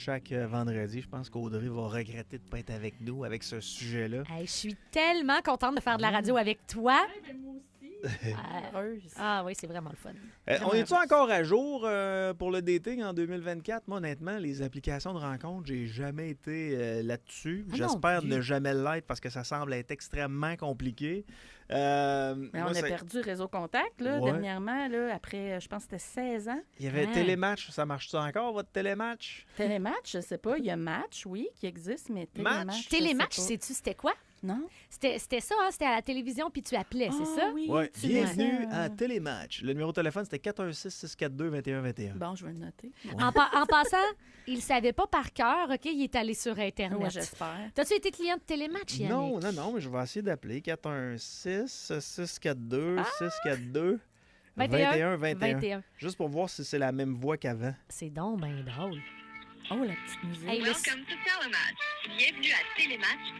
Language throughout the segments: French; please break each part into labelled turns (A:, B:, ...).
A: Chaque vendredi, je pense qu'Audrey va regretter de ne pas être avec nous avec ce sujet-là.
B: Hey, je suis tellement contente de faire de la radio avec toi.
C: Moi aussi.
B: Heureuse. Ah oui, c'est vraiment le fun.
A: On est-tu encore à jour pour le dating en 2024? Moi, honnêtement, les applications de rencontres, j'ai jamais été là-dessus.
B: Ah non
A: J'espère
B: plus.
A: ne jamais l'être parce que ça semble être extrêmement compliqué.
C: Mais on a perdu Réseau Contact, là,
A: Ouais.
C: dernièrement, là, après, je pense que c'était 16 ans.
A: Il y avait
B: Ah.
A: Télématch. Ça marche-tu encore, votre Télématch?
C: Télématch, je sais pas. Il y a Match, oui, qui existe, mais Télématch,
A: Match?
C: je sais
B: Télématch,
C: pas.
B: sais-tu c'était quoi?
C: Non?
B: C'était ça, hein? C'était à la télévision, puis tu appelais, c'est ça?
C: Oui,
A: Ouais.
C: tu
A: Bienvenue
C: laissais,
A: à Télématch. Le numéro de téléphone, c'était 416-642-2121.
C: Bon, je vais le noter.
B: En passant, il ne savait pas par cœur, OK? Il est allé sur Internet.
C: Ouais, j'espère.
B: T'as-tu été client de Télématch, Yannick?
A: Non, mais je vais essayer d'appeler 416-642-642.
B: 21.
A: 21. Juste pour voir si c'est la même voix qu'avant.
B: C'est donc bien drôle.
C: Oh, la petite musique.
B: Hey, le-
D: Welcome to Telematch. Bienvenue à Télématch.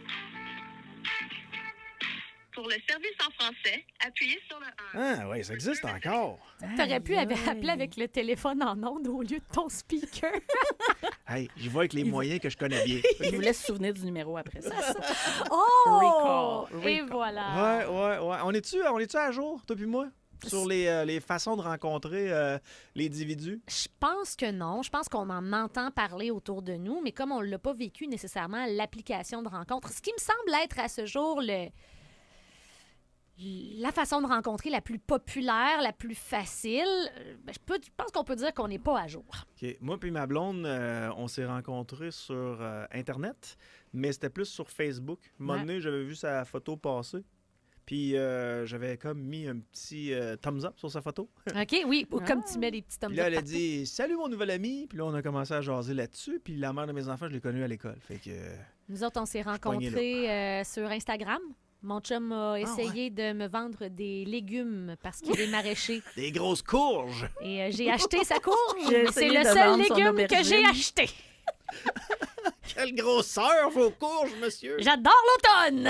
D: Pour le service en français, appuyez sur le 1.
A: Ah oui, ça existe encore.
B: T'aurais pu
C: Aïe, aïe.
B: appeler avec le téléphone en ondes au lieu de ton speaker.
A: Hey, j'y vais avec les moyens que je connais bien.
C: Je vous laisse souvenir du numéro après ça.
B: Oh!
C: Recall.
B: Et voilà.
A: Ouais. On est-tu à jour, toi puis moi? Sur les façons de rencontrer les individus?
B: Je pense que non. Je pense qu'on en entend parler autour de nous, mais comme on ne l'a pas vécu nécessairement, l'application de rencontre, ce qui me semble être à ce jour la façon de rencontrer la plus populaire, la plus facile, je pense qu'on peut dire qu'on n'est pas à jour.
A: OK. Moi puis ma blonde, on s'est rencontrés sur Internet, mais c'était plus sur Facebook. Un moment donné, j'avais vu sa photo passer. Puis j'avais comme mis un petit thumbs up sur sa photo.
B: OK, oui, ou comme tu mets des petits
A: Puis
B: thumbs
A: là,
B: up
A: elle a
B: partout.
A: dit « Salut mon nouvel ami ». Puis là, on a commencé à jaser là-dessus. Puis la mère de mes enfants, je l'ai connue à l'école. Fait que...
B: Nous autres, on s'est
A: pogné
B: rencontrés sur Instagram. Mon chum a essayé de me vendre des légumes parce qu'il est maraîcher.
A: Des grosses courges!
B: Et j'ai acheté sa courge.
C: J'ai
B: C'est
C: essayé
B: le
C: de
B: seul
C: vendre son
B: légume que j'ai
C: aubergine.
B: acheté.
A: Quelle grosseur, vos courges, monsieur!
B: J'adore l'automne.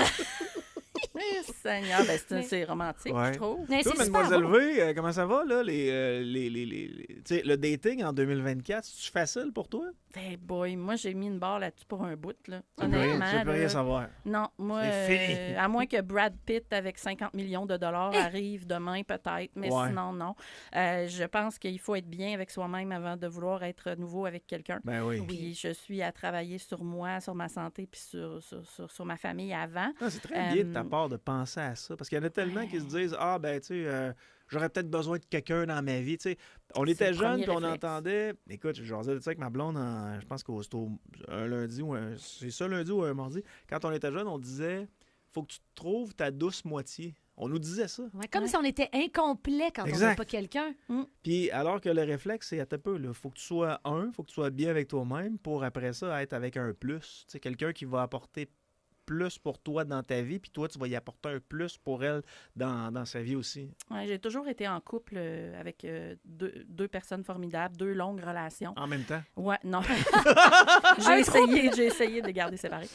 C: Eh, Seigneur, ben,
B: Mais-
C: c'est romantique,
A: Ouais.
C: je trouve.
B: Mais
A: Toi,
B: c'est super
A: Mademoiselle
B: beau.
A: V, comment ça va, là? Tu sais, le dating en 2024, c'est facile pour toi?
C: Hey boy, moi, j'ai mis une barre là-dessus pour un bout, là.
A: Tu veux rien
C: Honnêtement, là,
A: savoir.
C: non, moi,
A: C'est fini.
C: à moins que Brad Pitt avec 50 millions de dollars arrive demain, peut-être, mais
A: Ouais.
C: sinon, non. Je pense qu'il faut être bien avec soi-même avant de vouloir être nouveau avec quelqu'un.
A: Ben oui.
C: Puis je suis à travailler sur moi, sur ma santé, puis sur ma famille avant.
A: Ah, c'est très bien de ta part de penser à ça. Parce qu'il y en a tellement qui se disent « Ah, ben, tu sais, j'aurais peut-être besoin de quelqu'un dans ma vie. » Tu sais, on
C: C'est
A: était
C: le
A: jeunes,
C: premier
A: puis on
C: réflexe.
A: entendait... Écoute, je jasais de ça avec ma blonde, je pense que c'était un lundi ou un... C'est ça, lundi ou un mardi. Quand on était jeunes, on disait « Faut que tu te trouves ta douce moitié. » On nous disait ça.
B: Ouais, comme
C: Ouais.
B: si on était incomplet quand on
A: Exact.
B: n'a pas quelqu'un.
A: Puis alors que le réflexe, c'est à te peu, là. Faut que tu sois faut que tu sois bien avec toi-même pour après ça être avec un plus. Tu sais, quelqu'un qui va apporter plus pour toi dans ta vie, puis toi, tu vas y apporter un plus pour elle dans sa vie aussi.
C: Ouais, j'ai toujours été en couple avec deux personnes formidables, 2 longues relations.
A: En même temps.
C: Ouais, non. j'ai essayé de les garder séparés.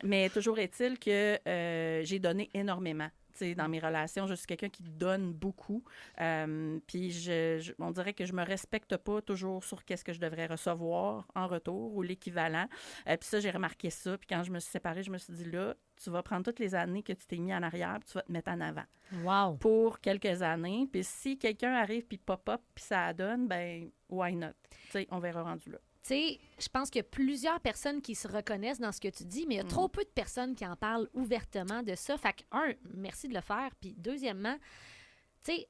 C: Mais toujours est-il que j'ai donné énormément. Tu sais, dans mes relations, je suis quelqu'un qui donne beaucoup. Puis on dirait que je me respecte pas toujours sur qu'est-ce que je devrais recevoir en retour ou l'équivalent. Puis ça, j'ai remarqué ça. Puis quand je me suis séparée, je me suis dit, là, tu vas prendre toutes les années que tu t'es mis en arrière, puis tu vas te mettre en avant
B: Wow.
C: pour quelques années. Puis si quelqu'un arrive puis pop-up puis ça donne, ben why not? Tu sais, on verra rendu là.
B: Tu sais, je pense qu'il y a plusieurs personnes qui se reconnaissent dans ce que tu dis, mais il y a trop peu de personnes qui en parlent ouvertement de ça. Fait que, merci de le faire. Puis, deuxièmement, tu sais,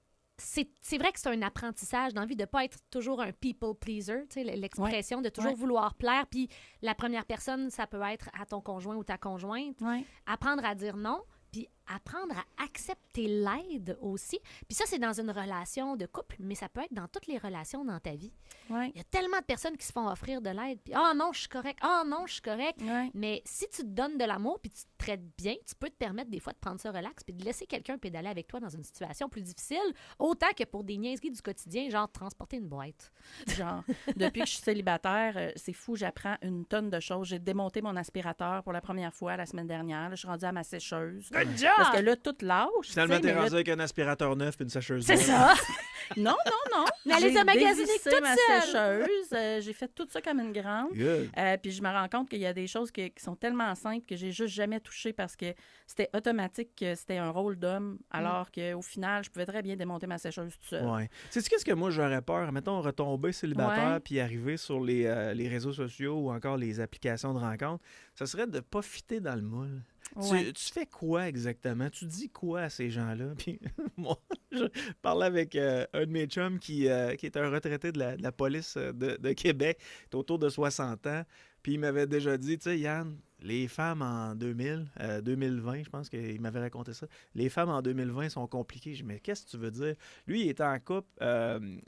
B: c'est vrai que c'est un apprentissage d'envie de ne pas être toujours un people pleaser, tu sais, l'expression de toujours
C: Ouais.
B: vouloir plaire. Puis, la première personne, ça peut être à ton conjoint ou ta conjointe.
C: Ouais.
B: Apprendre à dire non, puis apprendre à accepter l'aide aussi. Puis ça, c'est dans une relation de couple, mais ça peut être dans toutes les relations dans ta vie.
C: Ouais.
B: Il y a tellement de personnes qui se font offrir de l'aide, puis « Ah non, je suis correct. Ah non, je suis correct. »
C: Ouais.
B: Mais si tu te donnes de l'amour, puis tu très bien, tu peux te permettre des fois de prendre ça relax puis de laisser quelqu'un pédaler avec toi dans une situation plus difficile, autant que pour des niaiseries du quotidien, genre transporter une boîte.
C: Genre, depuis que je suis célibataire, c'est fou, j'apprends une tonne de choses. J'ai démonté mon aspirateur pour la première fois la semaine dernière. Là, je suis rendue à ma sécheuse.
B: Good job!
C: Parce que là, tout lâche.
A: Finalement,
C: tu sais,
A: t'es
C: mais là,
A: rendu avec un aspirateur neuf et une sécheuse.
B: C'est
A: neuve.
B: ça!
C: Non.
B: Mais elle les a magasinés
C: dévissé
B: toutes
C: ma
B: seules.
C: sécheuse. J'ai fait tout ça comme une grande.
A: Good.
C: Puis je me rends compte qu'il y a des choses qui sont tellement simples que j'ai juste jamais touché parce que c'était automatique que c'était un rôle d'homme, alors qu'au final, je pouvais très bien démonter ma sécheuse toute seule.
A: Ouais. Sais-tu qu'est-ce que moi j'aurais peur? Mettons, retomber célibataire
C: Ouais.
A: puis arriver sur les réseaux sociaux ou encore les applications de rencontres, ça serait de pas fitter dans le moule.
C: Ouais.
A: Tu fais quoi exactement? Tu dis quoi à ces gens-là? Puis moi, je parlais avec un de mes chums qui est un retraité de la police de Québec, il est autour de 60 ans. Puis il m'avait déjà dit, tu sais, Yann, les femmes en 2020, je pense qu'il m'avait raconté ça, les femmes en 2020 sont compliquées. Je dis, mais qu'est-ce que tu veux dire? Lui, il était en couple,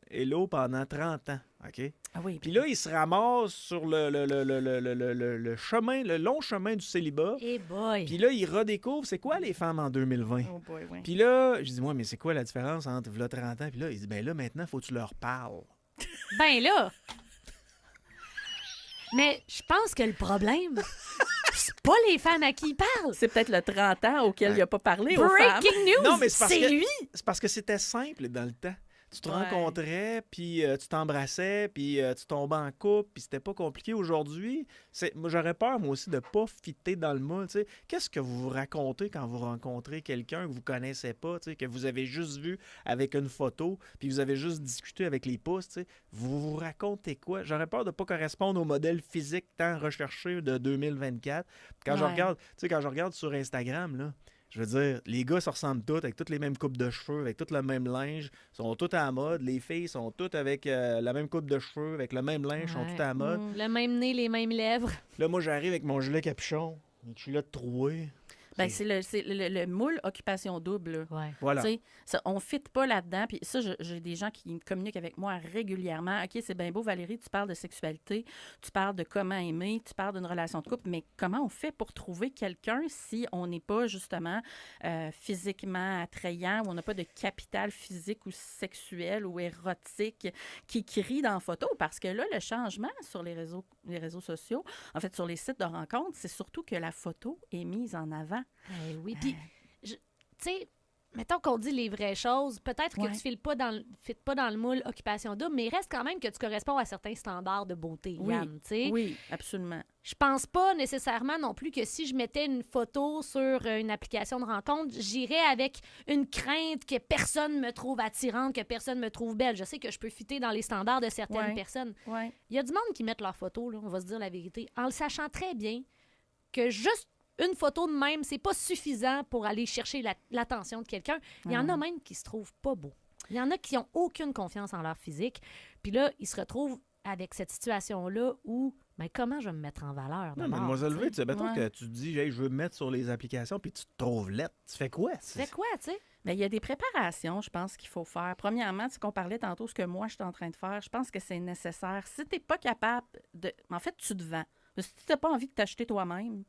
A: hello, pendant 30 ans, OK?
C: Ah oui.
A: Puis là, il se ramasse sur le chemin, le long chemin du célibat.
B: Hey boy!
A: Puis là, il redécouvre, c'est quoi les femmes en 2020?
C: Oh boy, oui.
A: Puis là, je dis, moi, mais c'est quoi la différence entre là 30 ans? Puis là, il dit, ben là, maintenant, faut que tu leur parles.
B: Ben là! Mais je pense que le problème, c'est pas les femmes à qui il parle.
C: C'est peut-être le 30 ans auquel il n'a pas parlé aux femmes.
B: Breaking news!
A: Non, mais c'est parce que-
B: lui!
A: C'est parce que c'était simple dans le temps. Tu te
C: Ouais.
A: rencontrais, puis tu t'embrassais, puis tu tombais en couple, puis c'était pas compliqué. Aujourd'hui, moi, j'aurais peur, moi aussi, de pas fitter dans le moule. Tu sais. Qu'est-ce que vous vous racontez quand vous rencontrez quelqu'un que vous connaissez pas, tu sais, que vous avez juste vu avec une photo, puis vous avez juste discuté avec les pouces? Tu sais. Vous vous racontez quoi? J'aurais peur de pas correspondre au modèle physique tant recherché de 2024. Quand je
C: Ouais.
A: regarde, tu sais, quand je regarde sur Instagram, là, je veux dire, les gars se ressemblent tous, avec toutes les mêmes coupes de cheveux, avec tout le même linge, sont tous à la mode. Les filles sont toutes avec la même coupe de cheveux, avec le même linge, sont
B: Ouais.
A: toutes à la mode.
B: Le même nez, les mêmes lèvres.
A: Là, moi, j'arrive avec mon gilet capuchon, mes culottes trouées.
C: Ben, c'est le moule occupation double. Là.
B: Ouais.
A: Voilà.
C: Tu sais, on ne fit pas là-dedans. Puis ça, j'ai des gens qui communiquent avec moi régulièrement. OK, c'est bien beau, Valérie, tu parles de sexualité, tu parles de comment aimer, tu parles d'une relation de couple, mais comment on fait pour trouver quelqu'un si on n'est pas justement physiquement attrayant, ou on n'a pas de capital physique ou sexuel ou érotique qui crie dans la photo? Parce que là, le changement sur les réseaux sociaux, en fait, sur les sites de rencontres, c'est surtout que la photo est mise en avant.
B: Eh oui, puis, tu sais, mettons qu'on dit les vraies choses, peut-être que
C: Ouais.
B: tu files pas dans le moule occupation double, mais il reste quand même que tu corresponds à certains standards de beauté,
C: Oui.
B: Yann, tu sais.
C: Oui, absolument.
B: Je pense pas nécessairement non plus que si je mettais une photo sur une application de rencontre, j'irais avec une crainte que personne me trouve attirante, que personne me trouve belle. Je sais que je peux fitter dans les standards de certaines
C: Ouais.
B: personnes.
C: Ouais.
B: Il y a du monde qui mettent leurs photos, là, on va se dire la vérité, en le sachant très bien que juste une photo de même, c'est pas suffisant pour aller chercher l'attention de quelqu'un. Il y en a même qui se trouvent pas beaux. Il y en a qui ont aucune confiance en leur physique. Puis là, ils se retrouvent avec cette situation-là où, ben, comment je vais me mettre en valeur?
A: Non,
B: d'abord,
A: mademoiselle
B: tu sais?
A: V, tu sais, mettons
C: Ouais.
A: que tu te dis, hey, je veux me mettre sur les applications, puis tu te trouves lettre. Tu fais quoi?
B: Tu fais quoi, tu sais?
C: Bien, il y a des préparations, je pense, qu'il faut faire. Premièrement, c'est qu'on parlait tantôt ce que moi, je suis en train de faire. Je pense que c'est nécessaire. Si tu n'es pas capable de... En fait, tu te vends. Parce que si tu n'as pas envie de t'acheter toi-même,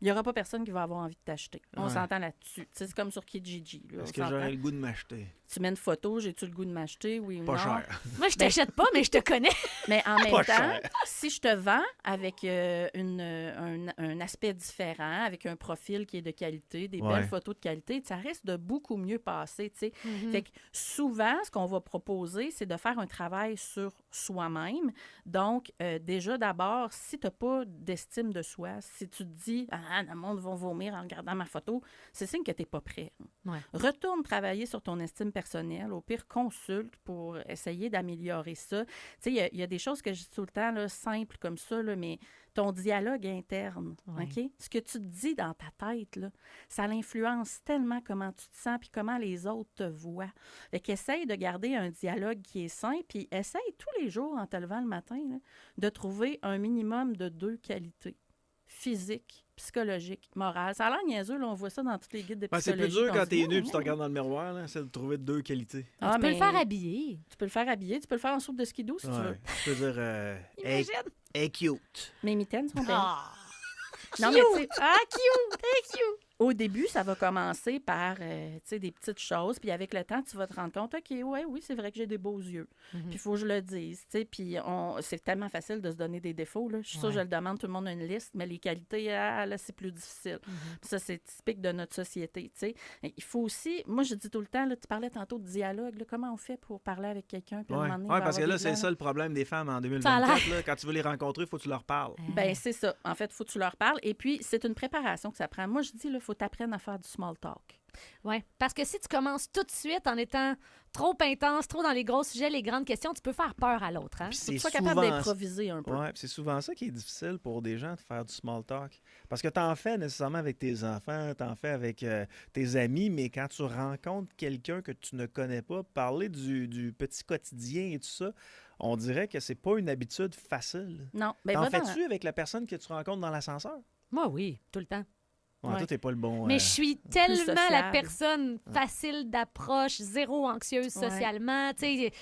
C: il n'y aura pas personne qui va avoir envie de t'acheter. On
A: Ouais.
C: s'entend là-dessus. Tu sais, c'est comme sur Kijiji. Là,
A: Est-ce
C: on
A: que
C: s'entend.
A: j'aurais le goût de m'acheter?
C: Tu mets une photo, j'ai-tu le goût de m'acheter, oui ou
A: Pas
C: non?
A: cher.
B: Moi, je t'achète pas, mais je te connais.
C: Mais en même
A: Pas
C: temps,
A: cher.
C: si je te vends avec un aspect différent, avec un profil qui est de qualité, des
A: Ouais.
C: belles photos de qualité, ça risque de beaucoup mieux passer, tu sais.
B: Mhm.
C: Fait que souvent, ce qu'on va proposer, c'est de faire un travail sur soi-même. Donc, déjà, d'abord, si tu n'as pas d'estime de soi, si tu te dis « Ah, le monde va vomir en regardant ma photo », c'est signe que tu n'es pas prêt.
B: Ouais.
C: Retourne travailler sur ton estime personnelle. Au pire, consulte pour essayer d'améliorer ça. Tu sais, il y a des choses que je dis tout le temps, là, simples comme ça, là, mais ton dialogue interne,
B: Ouais.
C: OK? Ce que tu te dis dans ta tête, là, ça l'influence tellement comment tu te sens puis comment les autres te voient. Fait qu'essaye de garder un dialogue qui est sain, puis essaye tous les jours, en te levant le matin, là, de trouver un minimum de 2 qualités. Physique, psychologique, morale. Ça a l'air niaiseux, là, on voit ça dans tous les guides de
A: Ben, c'est
C: psychologie.
A: plus dur
C: puis on
A: quand
C: se dit,
A: t'es nu et tu
C: ouais,
A: te regardes dans le miroir, là, c'est de trouver 2 qualités.
C: Ah,
B: tu peux
C: mais
B: le faire habiller.
C: Tu peux le faire habillé, tu peux le faire en soupe de skidoo si tu veux.
A: Ouais. Je peux dire, hey,
B: Imagine.
A: hey, cute.
C: Mes mitaines sont belles.
B: Ah.
C: Non, mais tu sais,
B: Ah, cute! Thank you!
C: au début, ça va commencer par tu sais, des petites choses. Puis avec le temps, tu vas te rendre compte, OK, oui, c'est vrai que j'ai des beaux yeux. Puis il faut que je le dise. Tu sais, puis c'est tellement facile de se donner des défauts. Là. Je suis sûre que je le demande, tout le monde a une liste, mais les qualités, là, c'est plus difficile. Puis ça, c'est typique de notre société. Tu sais. Il faut aussi, moi, je dis tout le temps, là, tu parlais tantôt de dialogue. Là, comment on fait pour parler avec quelqu'un? Puis à un
A: Oui,
C: moment donné, il va
A: parce que
C: avoir
A: là,
C: des
A: c'est
C: blancs,
A: ça le problème des femmes en
B: Ça a
A: 2024. Là, quand tu veux les rencontrer, il faut que tu leur parles.
C: Ben c'est ça. En fait, il faut que tu leur parles. Et puis, c'est une préparation que ça prend. Moi, je dis, il faut t'apprendre à faire du small talk.
B: Oui, parce que si tu commences tout de suite en étant trop intense, trop dans les gros sujets, les grandes questions, tu peux faire peur à l'autre. Hein?
A: Puis
C: Faut que
A: c'est
C: tu sois capable
A: souvent
C: d'improviser un peu.
A: Ouais, puis c'est souvent ça qui est difficile pour des gens de faire du small talk. Parce que tu en fais nécessairement avec tes enfants, tu en fais avec tes amis, mais quand tu rencontres quelqu'un que tu ne connais pas, parler du petit quotidien et tout ça, on dirait que c'est pas une habitude facile.
C: Non, ben
A: T'en
C: va dans-
A: fais-tu avec la personne que tu rencontres dans l'ascenseur?
B: Moi, oui, tout le temps.
A: Ouais,
C: Ouais.
A: toi, t'es pas le bon.
B: Mais je suis tellement la
C: sociable.
B: personne facile d'approche, zéro anxieuse
C: Ouais.
B: socialement. Tu sais,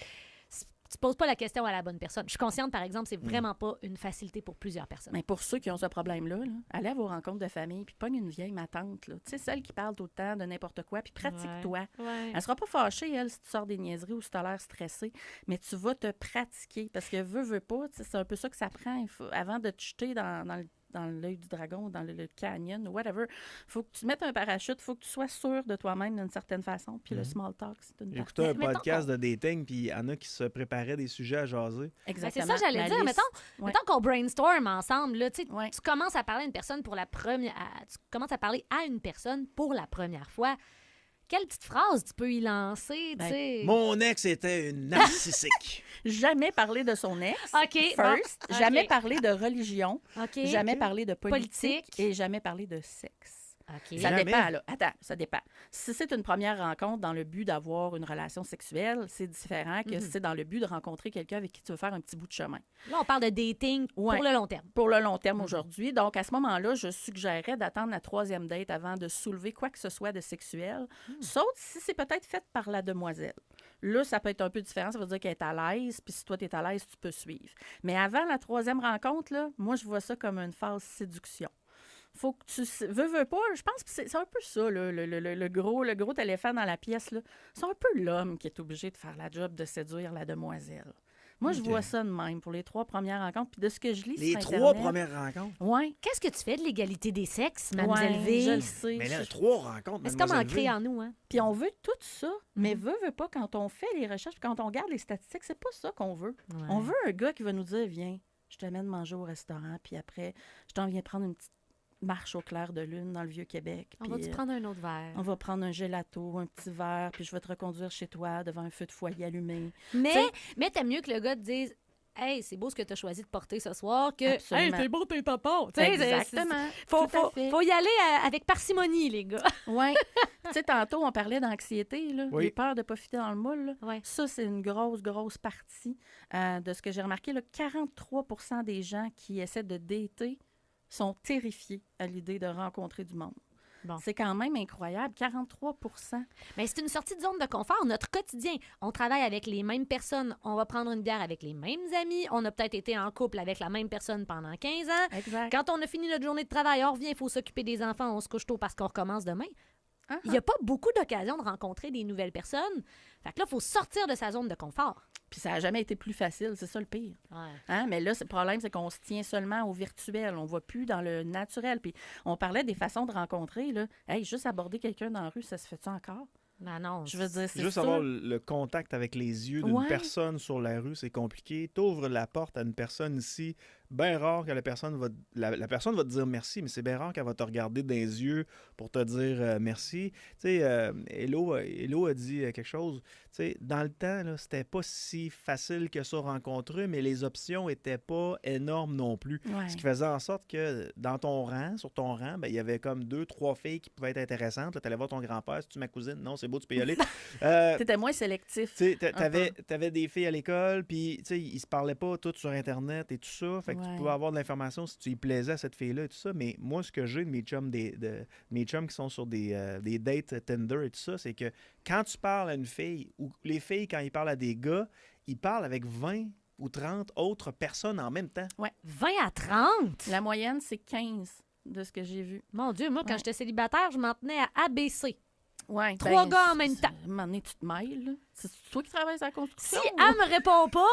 B: tu poses pas la question à la bonne personne. Je suis consciente, par exemple, c'est vraiment pas une facilité pour plusieurs personnes.
C: Mais pour ceux qui ont ce problème-là, là, allez à vos rencontres de famille, puis pogne une vieille ma tante, là. Tu sais, celle qui parle tout le temps de n'importe quoi, puis pratique-toi.
B: Ouais.
C: Elle sera pas fâchée, elle, si tu sors des niaiseries ou si tu as l'air stressé, mais tu vas te pratiquer. Parce que veux pas, tu sais, c'est un peu ça que ça prend. Avant de te jeter dans l'œil du dragon, dans le canyon, whatever, faut que tu te mettes un parachute, faut que tu sois sûr de toi-même d'une certaine façon. Puis le small talk, c'est une
A: J'ai
C: partie.
A: écouté un
B: Mettons
A: podcast de dating, puis il y en a qui se préparaient des sujets à jaser.
B: Ben, c'est
C: Exactement.
B: ça, j'allais
C: La
B: dire.
C: liste. Ouais.
B: Mettons qu'on brainstorm ensemble. Là, tu sais,
C: Ouais.
B: tu commences à parler à une personne pour la première... Tu commences à parler à une personne pour la première fois. Quelle petite phrase tu peux y lancer, tu
C: Ben,
B: sais?
A: Mon ex était une narcissique.
C: Jamais parler de son ex.
B: OK,
C: First.
B: bon,
C: Jamais
B: OK.
C: parler de religion.
B: OK.
C: Jamais parler de politique,
B: Politique.
C: et jamais parler de sexe.
B: OK.
C: Ça
A: Jamais.
C: dépend, là. Attends, ça dépend. Si c'est une première rencontre dans le but d'avoir une relation sexuelle, c'est différent que si c'est dans le but de rencontrer quelqu'un avec qui tu veux faire un petit bout de chemin.
B: Là, on parle de dating
C: Ouais.
B: pour le long terme.
C: Pour le long terme aujourd'hui. Donc, à ce moment-là, je suggérerais d'attendre la troisième date avant de soulever quoi que ce soit de sexuel, sauf si c'est peut-être fait par la demoiselle. Là, ça peut être un peu différent. Ça veut dire qu'elle est à l'aise, puis si toi, tu es à l'aise, tu peux suivre. Mais avant la troisième rencontre, là, moi, je vois ça comme une phase séduction. Faut que tu veux pas, je pense que c'est un peu ça, là, le gros éléphant dans la pièce. Là. C'est un peu l'homme qui est obligé de faire la job de séduire la demoiselle. Moi, je
A: Ok.
C: vois ça de même pour les 3 premières rencontres. Puis de ce que je lis
A: Les
C: sur
A: 3
C: Internet,
A: premières rencontres.
C: ouais.
B: Qu'est-ce que tu fais de l'égalité des sexes, Mademoiselle
C: Ouais,
B: V?
C: je le sais.
A: Mais là, 3 rencontres.
B: Mais c'est comme
A: Mademoiselle
B: ancré
A: V.
B: en nous, hein?
C: Puis on veut tout ça, mais veut pas, quand on fait les recherches, puis quand on regarde les statistiques, c'est pas ça qu'on veut. On veut un gars qui va nous dire, viens, je t'amène manger au restaurant, puis après, je t'en viens prendre une petite marche au clair de lune dans le Vieux-Québec.
B: On
C: puis,
B: va-tu prendre un autre verre?
C: on va prendre un gelato, un petit verre, puis je vais te reconduire chez toi devant un feu de foyer allumé.
B: Mais t'aimes mieux que le gars te dise hey, c'est beau ce que tu as choisi de porter ce soir que
C: Absolument.
B: hey, c'est beau tes tampons. Tu sais,
C: Exactement.
B: Faut,
C: Tout à fait.
B: faut y aller avec parcimonie, les gars.
C: Oui. Tu sais, tantôt, on parlait d'anxiété, là,
A: Oui.
C: les peurs de ne pas fitter dans le moule. Là.
B: Ouais.
C: Ça, c'est une grosse partie de ce que j'ai remarqué. Là, 43% des gens qui essaient de dater sont terrifiés à l'idée de rencontrer du monde.
B: Bon.
C: C'est quand même incroyable, 43%.
B: Mais c'est une sortie de zone de confort. Notre quotidien, on travaille avec les mêmes personnes, on va prendre une bière avec les mêmes amis, on a peut-être été en couple avec la même personne pendant 15 ans.
C: Exact.
B: Quand on a fini notre journée de travail, on revient, il faut s'occuper des enfants, on se couche tôt parce qu'on recommence demain.
C: Ah,
B: Il n'y a pas beaucoup d'occasions de rencontrer des nouvelles personnes. Fait que là, il faut sortir de sa zone de confort.
C: Puis ça n'a jamais été plus facile, c'est ça le pire.
B: Ouais.
C: Hein? Mais là, le problème, c'est qu'on se tient seulement au virtuel. On ne va plus dans le naturel. Puis on parlait des façons de rencontrer. Là. Hey, juste aborder quelqu'un dans la rue, ça se fait-tu encore?
B: Ben non.
C: Je veux dire, c'est
A: Juste
C: ça.
A: avoir le contact avec les yeux d'une
C: Ouais.
A: personne sur la rue, c'est compliqué. T'ouvres la porte à une personne ici, bien rare que la personne va la personne va te dire merci, mais c'est bien rare qu'elle va te regarder dans les yeux pour te dire merci. Tu sais, Hello a dit quelque chose. Tu sais, dans le temps, là, c'était pas si facile que ça rencontrer, mais les options étaient pas énormes non plus.
C: Ouais.
A: Ce qui faisait en sorte que dans ton rang, sur ton rang, ben, il y avait comme 2-3 filles qui pouvaient être intéressantes. Tu allais voir ton grand-père, si tu ma cousine, non, c'est beau, tu peux y aller.
C: T'étais moins sélectif.
A: Tu sais,
C: Un peu.
A: t'avais des filles à l'école, puis tu sais, ils se parlaient pas toutes sur Internet et tout ça. Fait que tu
C: Ouais.
A: pouvais avoir de l'information si tu y plaisais à cette fille-là et tout ça. Mais moi, ce que j'ai de mes chums, mes chums qui sont sur des dates Tinder et tout ça, c'est que quand tu parles à une fille, ou les filles, quand ils parlent à des gars, ils parlent avec 20 ou 30 autres personnes en même temps.
B: 20 à 30?
C: La moyenne, c'est 15. de ce que j'ai vu.
B: Mon Dieu, moi, quand
C: Ouais.
B: j'étais célibataire, je m'en tenais à ABC.
C: Ouais,
B: 3 gars en même temps.
C: À un moment donné, tu te mêles. Là. C'est toi qui travailles à la
B: Si
C: construction?
B: A me répond pas,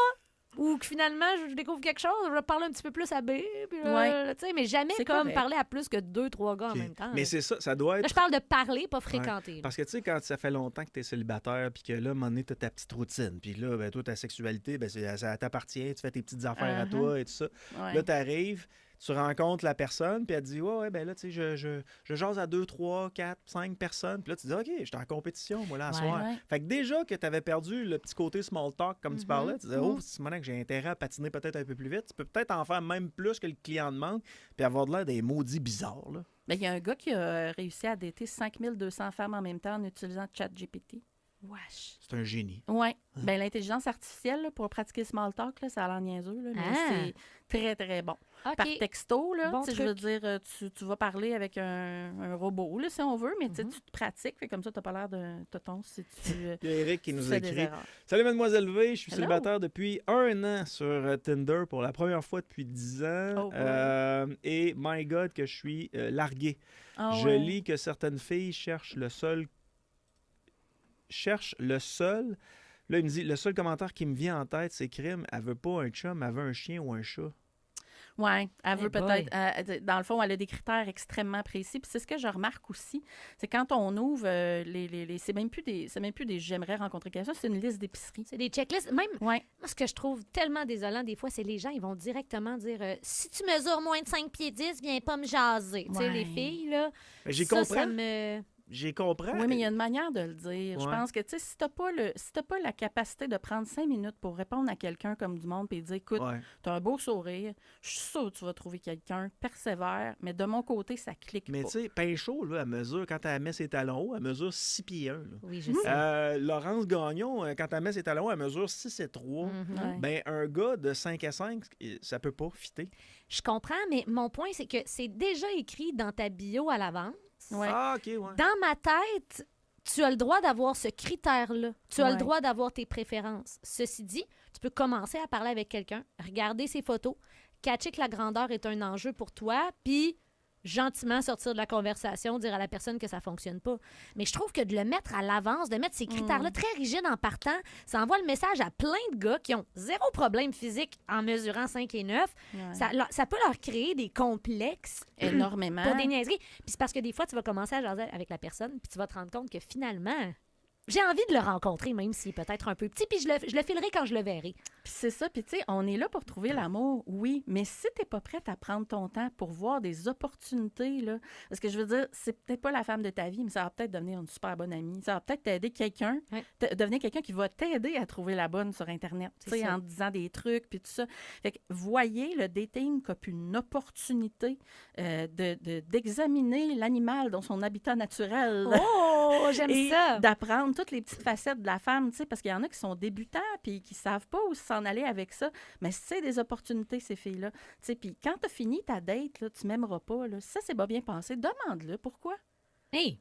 B: ou que finalement je découvre quelque chose, je vais parler un petit peu plus à B, puis là, tu sais, mais jamais
C: C'est
B: comme
C: correct.
B: parler à plus que 2-3 gars
A: OK.
B: en même temps.
A: Mais c'est ça, ça doit
B: Là,
A: être...
B: je parle de parler, pas fréquenter. là.
A: Parce que, tu sais, quand ça fait longtemps que tu es célibataire, puis que là, à un moment donné, tu as ta petite routine, puis là, ben, toi, ta sexualité, ben, ça t'appartient, tu fais tes petites affaires à toi et tout ça.
C: Ouais.
A: Là, tu arrives, tu rencontres la personne, puis elle te dit, ouais, ben là, tu sais, je jase à 2, 3, 4, 5 personnes. Puis là, tu dis, OK, j'étais en compétition, moi, là, à
B: Ouais.
A: soir.
C: Ouais.
A: Fait que déjà que tu avais perdu le petit côté small talk, comme tu parlais, tu disais, oh, c'est maintenant que j'ai intérêt à patiner peut-être un peu plus vite. Tu peux peut-être en faire même plus que le client demande, puis avoir de l'air des maudits bizarres, là.
C: Ben, il y a un gars qui a réussi à dater 5200 femmes en même temps en utilisant ChatGPT.
B: Wesh.
A: C'est un génie.
C: Oui. Ben, l'intelligence artificielle, là, pour pratiquer le small talk, là, ça a l'air niaiseux, là, mais
B: Ah.
C: c'est très, très bon.
B: OK.
C: Par texto, là,
B: Bon
C: tu sais, je veux dire, tu vas parler avec un robot, là, si on veut, mais tu sais, tu te pratiques, fait comme ça, tu n'as pas l'air de tonton si tu,
A: Il y a Eric qui
C: tu
A: nous
C: fais des
A: écrit.
C: erreurs.
A: Salut Mademoiselle V, je suis
C: Hello.
A: célibataire depuis 1 an sur Tinder pour la première fois depuis 10 ans.
C: Oh boy.
A: Et my God que je suis largué.
C: Ah
A: Je
C: ouais.
A: lis que certaines filles cherchent le seul. Là, il me dit, le seul commentaire qui me vient en tête, c'est crime. Elle veut pas un chum, elle veut un chien ou un chat.
C: Oui, elle veut
B: Eh boy.
C: peut-être. Dans le fond, elle a des critères extrêmement précis. Puis c'est ce que je remarque aussi. C'est quand on ouvre c'est même plus des j'aimerais rencontrer quelqu'un, c'est une liste d'épicerie.
B: C'est des checklists. Même,
C: Oui.
B: moi, ce que je trouve tellement désolant, des fois, c'est les gens, ils vont directement dire si tu mesures moins de 5 pieds 10, viens pas me jaser. Tu sais,
C: Ouais.
B: les filles, là.
A: Mais J'y
B: ça
A: comprends.
B: me.
A: J'y comprends.
C: Oui, mais il y a une manière de le dire. Je
A: Ouais.
C: pense que, tu sais, si t'as pas la capacité de prendre 5 minutes pour répondre à quelqu'un comme du monde puis dire, écoute,
A: Ouais.
C: t'as un beau sourire, je suis sûre que tu vas trouver quelqu'un, persévère, mais de mon côté, ça clique
A: Mais
C: pas.
A: tu sais, Pinchot, là, elle mesure, quand elle met ses talons hauts, elle mesure 6 pieds 1. Là.
B: Oui, je sais.
A: Laurence Gagnon, quand elle met ses talons, elle mesure 6 et 3.
B: Mhm.
C: Ouais.
A: Ben, un gars de 5 à 5, ça peut pas fitter.
B: Je comprends, mais mon point, c'est que c'est déjà écrit dans ta bio à l'avance.
C: Ouais.
A: Ah, OK, ouais.
B: Dans ma tête, tu as le droit d'avoir ce critère-là. Tu as le
C: Ouais.
B: droit d'avoir tes préférences. Ceci dit, tu peux commencer à parler avec quelqu'un, regarder ses photos, catcher que la grandeur est un enjeu pour toi, puis gentiment sortir de la conversation, dire à la personne que ça fonctionne pas. Mais je trouve que de le mettre à l'avance, de mettre ces critères-là très rigides en partant, ça envoie le message à plein de gars qui ont zéro problème physique en mesurant 5 et 9.
C: Ouais.
B: Ça peut leur créer des complexes
C: Énormément.
B: pour des niaiseries. Puis c'est parce que des fois, tu vas commencer à jaser avec la personne, puis tu vas te rendre compte que finalement, j'ai envie de le rencontrer, même s'il est peut-être un peu petit, puis je le filerai quand je le verrai.
C: Puis c'est ça, puis tu sais, on est là pour trouver l'amour, oui, mais si t'es pas prête à prendre ton temps pour voir des opportunités, là, parce que je veux dire, c'est peut-être pas la femme de ta vie, mais ça va peut-être devenir une super bonne amie. Ça va peut-être t'aider quelqu'un,
B: Ouais.
C: devenir quelqu'un qui va t'aider à trouver la bonne sur Internet, tu
B: C'est
C: sais,
B: ça.
C: en te disant des trucs, puis tout ça. Fait que voyez le dating comme une opportunité d'examiner l'animal dans son habitat naturel.
B: Oh, j'aime
C: Et
B: ça!
C: d'apprendre toutes les petites facettes de la femme, tu sais, parce qu'il y en a qui sont débutants puis qui savent pas où s'en aller avec ça. Mais c'est des opportunités, ces filles-là. Tu sais, puis quand tu as fini ta date, là, tu m'aimeras pas. Là. Ça, c'est pas bien pensé. Demande-le. Pourquoi?
B: Hey,